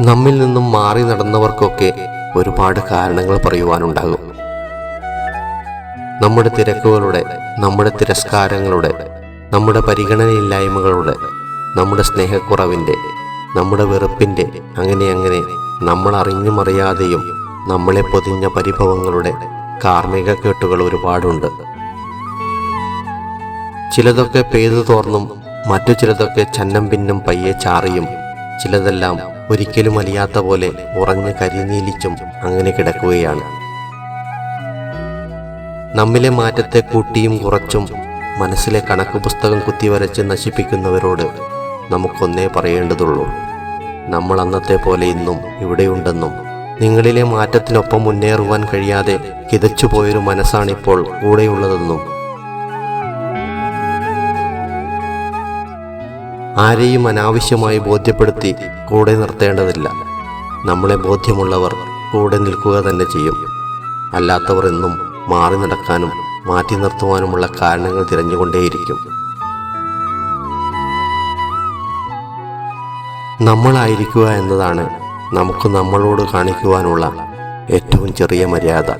നമ്മിൽ നിന്നും മാറി നടന്നവർക്കൊക്കെ ഒരുപാട് കാരണങ്ങൾ പറയുവാനുണ്ടാകും. നമ്മുടെ തിരക്കുകളുടെ, നമ്മുടെ തിരസ്കാരങ്ങളുടെ, നമ്മുടെ പരിഗണനയില്ലായ്മകളുടെ, നമ്മുടെ സ്നേഹക്കുറവിൻ്റെ, നമ്മുടെ വെറുപ്പിൻ്റെ, അങ്ങനെ നമ്മൾ അറിഞ്ഞും അറിയാതെയും നമ്മളെ പൊതിഞ്ഞ പരിഭവങ്ങളുടെ കാർമിക കേട്ടുകൾ ഒരുപാടുണ്ട്. ചിലതൊക്കെ പെയ്തു തോർന്നും മറ്റു ചിലതൊക്കെ ചന്നം ഭിന്നം പയ്യെ ചാറിയും ചിലതെല്ലാം ഒരിക്കലും അലിയാത്ത പോലെ ഉറഞ്ഞ് കരിനീലിച്ചും അങ്ങനെ കിടക്കുകയാണ്. നമ്മിലെ മാറ്റത്തെ കൂട്ടിയും കുറച്ചും മനസ്സിലെ കണക്ക് പുസ്തകം കുത്തിവരച്ച് നശിപ്പിക്കുന്നവരോട് നമുക്കൊന്നേ പറയേണ്ടതുള്ളൂ. നമ്മൾ അന്നത്തെ പോലെ ഇന്നും ഇവിടെയുണ്ടെന്നും നിങ്ങളിലെ മാറ്റത്തിനൊപ്പം മുന്നേറുവാൻ കഴിയാതെ കിതച്ചുപോയൊരു മനസ്സാണിപ്പോൾ കൂടെയുള്ളതെന്നും. ആരെയും അനാവശ്യമായി ബോധ്യപ്പെടുത്തി കൂടെ നിർത്തേണ്ടതില്ല. നമ്മളെ ബോധ്യമുള്ളവർ കൂടെ നിൽക്കുക തന്നെ ചെയ്യും. അല്ലാത്തവർ എന്നും മാറി നടക്കാനും മാറ്റി നിർത്തുവാനുമുള്ള കാരണങ്ങൾ തിരഞ്ഞുകൊണ്ടേയിരിക്കും. നമ്മളായിരിക്കുക എന്നതാണ് നമുക്ക് നമ്മളോട് കാണിക്കുവാനുള്ള ഏറ്റവും ചെറിയ മര്യാദ.